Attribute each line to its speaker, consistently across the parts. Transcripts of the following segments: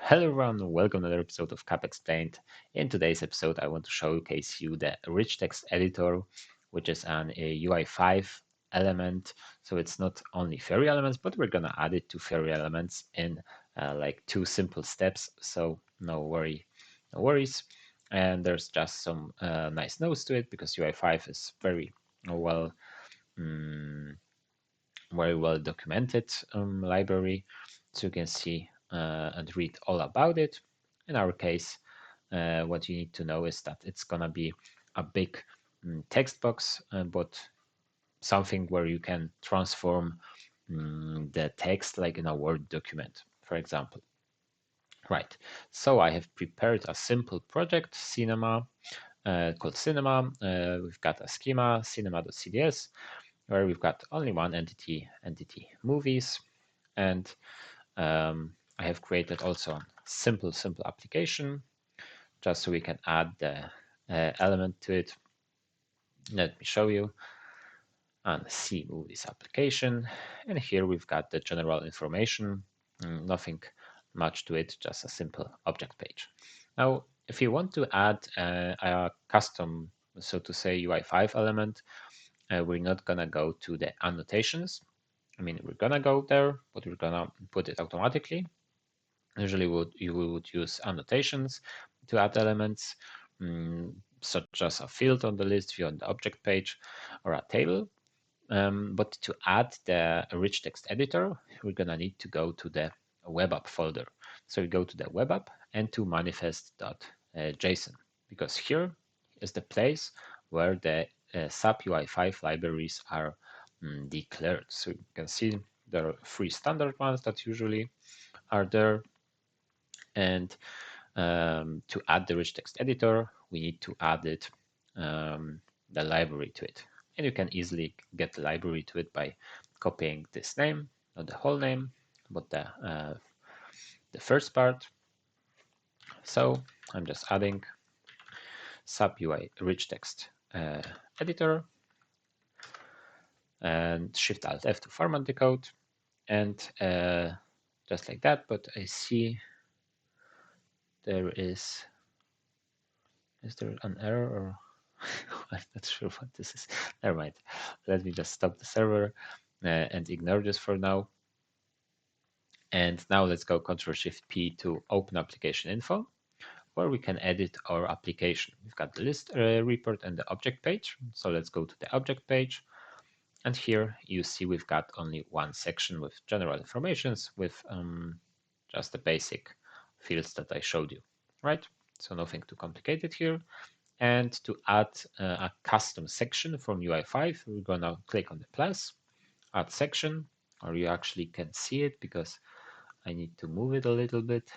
Speaker 1: Hello everyone, welcome to another episode of CAP Explained. In today's episode, I want to showcase you the rich text editor, which is an UI5 element. So it's not only Fiori Elements, but we're gonna add it to Fiori Elements in like two simple steps. So no worries. And there's just some nice notes to it because UI5 is well, um, very well documented library. So you can see and read all about it. In our case, what you need to know is that it's gonna be a big text box, but something where you can transform the text like in a Word document, for example. Right, so I have prepared a simple project, Cinema, called Cinema. We've got a schema, cinema.cds, where we've got only one entity movies, and I have created also a simple application just so we can add the element to it. Let me show you on C movies application, and here we've got the general information. Nothing much to it, just a simple object page. Now if you want to add a custom, so to say, UI5 element, we're not gonna go to the annotations. I mean, we're gonna go there, but we're gonna put it automatically. Usually you would use annotations to add elements, such as a field on the list view on the object page or a table. But to add the rich text editor, we're gonna need to go to the web app folder. So we go to the web app and to manifest.json, because here is the place where the SAP UI5 libraries are declared. So you can see there are three standard ones that usually are there. And to add the rich text editor, we need to add it, the library to it. And you can easily get the library to it by copying this name, not the whole name, but the first part. So I'm just adding SAP UI rich text editor, and Shift Alt F to format the code, and just like that. But I see there is there an error, or I'm not sure what this is. Never mind. Let me just stop the server and ignore this for now. And now let's go Ctrl+Shift+P to open application info, where we can edit our application. We've got the list report and the object page. So let's go to the object page. And here you see we've got only one section with general informations with just the basic fields that I showed you, right? So nothing too complicated here. And to add a custom section from UI5, we're gonna click on the plus, add section, or you actually can see it because I need to move it a little bit.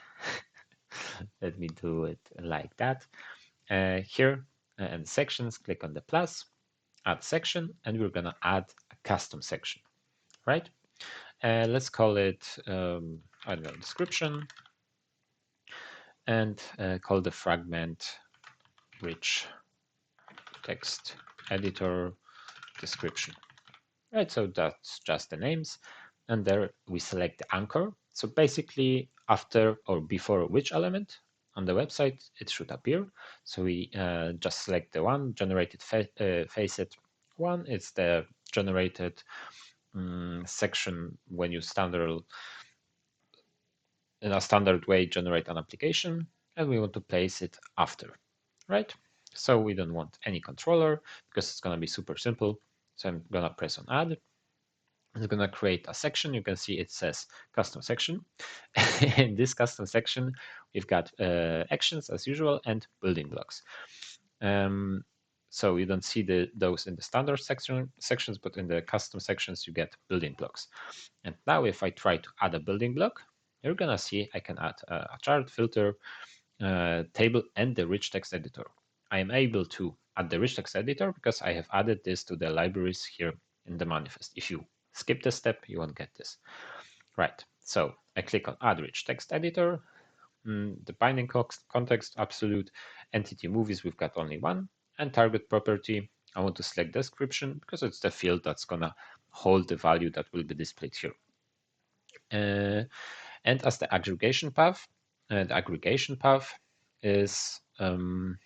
Speaker 1: Let me do it like that. Here and sections, click on the plus, add section, and we're gonna add a custom section, right? Let's call it, I don't know, description, and call the fragment rich text editor description. Right, so that's just the names, and there we select the anchor. So basically after or before which element on the website it should appear. So we just select the one generated facet one. It's the generated section when you in a standard way generate an application, and we want to place it after, right? So we don't want any controller because it's going to be super simple. So I'm going to press on add. It's going to create a section. You can see it says custom section. In this custom section, we've got actions as usual and building blocks. So you don't see those in the standard sections, but in the custom sections, you get building blocks. And now if I try to add a building block, you're going to see I can add a chart, filter, table, and the rich text editor. I am able to add the rich text editor because I have added this to the libraries here in the manifest. If you skip this step, you won't get this. Right, so I click on add rich text editor. The binding context, absolute, entity movies, we've got only one, and target property, I want to select description because it's the field that's gonna hold the value that will be displayed here. And as the aggregation path, the aggregation path is the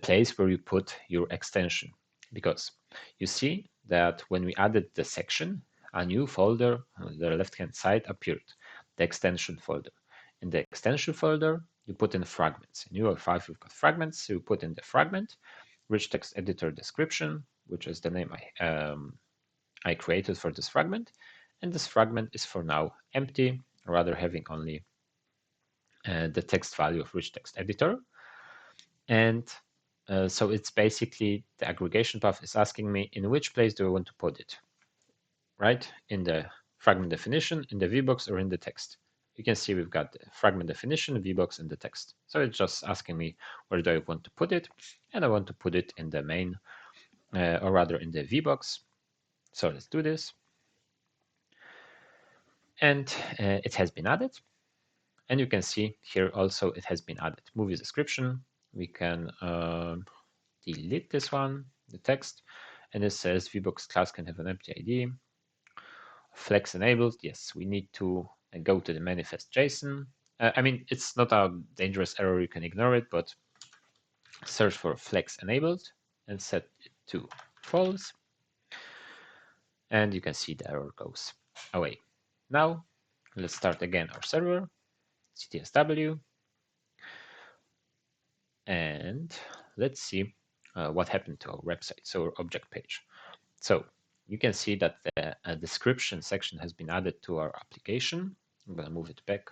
Speaker 1: place where you put your extension, because you see that when we added the section, a new folder on the left-hand side appeared, the extension folder. In the extension folder, you put in fragments. In UI5, we've got fragments, so you put in the fragment, rich text editor description, which is the name I created for this fragment, and this fragment is for now empty, rather having only the text value of rich text editor. And so it's basically the aggregation path is asking me in which place do I want to put it, right? In the fragment definition, in the VBox, or in the text. You can see we've got the fragment definition, VBox, and the text. So it's just asking me where do I want to put it, and I want to put it in the main, or rather in the VBox. So let's do this. And it has been added. And you can see here also it has been added. Movie description. We can delete this one, the text, and it says VBox class can have an empty ID. Flex enabled. Yes, we need to go to the manifest.json. I mean, it's not a dangerous error. You can ignore it, but search for flex enabled and set it to false. And you can see the error goes away. Now, let's start again our server, ctsw, and let's see what happened to our website, so our object page. So you can see that the description section has been added to our application. I'm going to move it back,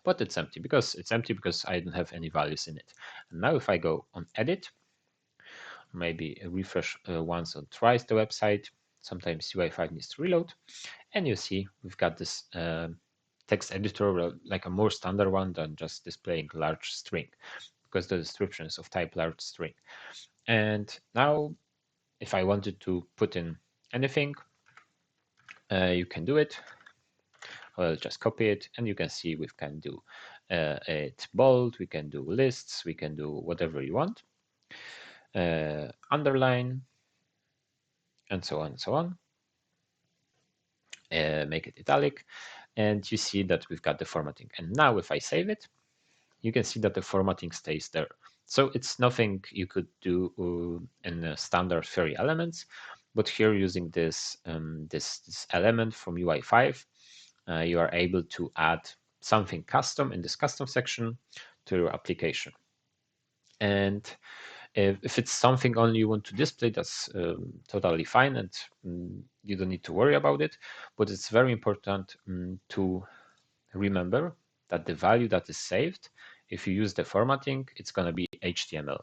Speaker 1: but it's empty because I don't have any values in it. And now if I go on edit, maybe refresh once or twice the website, sometimes UI5 needs to reload, and you see we've got this text editor, like a more standard one than just displaying large string, because the description is of type large string. And now if I wanted to put in anything, you can do it. I'll just copy it, and you can see we can do it bold, we can do lists, we can do whatever you want, underline, and so on and so on. Make it italic, and you see that we've got the formatting. And now if I save it, you can see that the formatting stays there. So it's nothing you could do in standard Fiori Elements, but here using this this element from UI5, you are able to add something custom in this custom section to your application. And if it's something only you want to display, that's totally fine, and you don't need to worry about it. But it's very important to remember that the value that is saved, if you use the formatting, it's going to be HTML,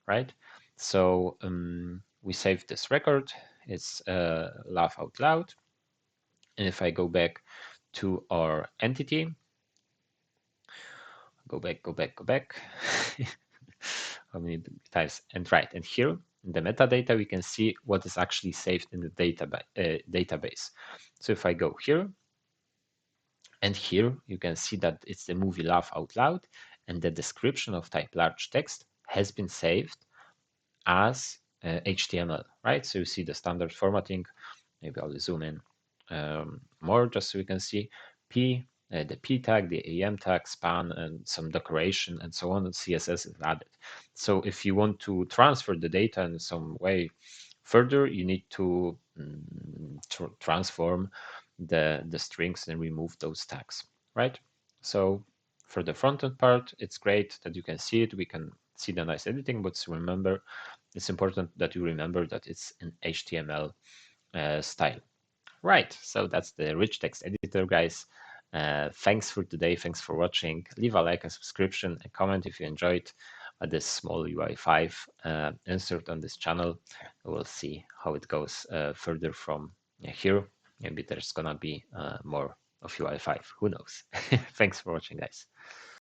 Speaker 1: right? So we saved this record. It's laugh out loud. And if I go back to our entity, go back. How many times? And right, and here in the metadata, we can see what is actually saved in the database. So if I go here, and here you can see that it's the movie Laugh Out Loud, and the description of type large text has been saved as HTML, right? So you see the standard formatting. Maybe I'll zoom in more just so we can see the P tag, the AM tag, span, and some decoration, and so on, and CSS is added. So if you want to transfer the data in some way further, you need to transform the strings and remove those tags, right? So for the front-end part, it's great that you can see it. We can see the nice editing, but remember, it's important that you remember that it's an HTML style. Right, so that's the rich text editor, guys. Thanks for today. Thanks for watching. Leave a like, a subscription, a comment if you enjoyed this small UI5 insert on this channel. We'll see how it goes further from here. Maybe there's gonna be more of UI5. Who knows? Thanks for watching, guys.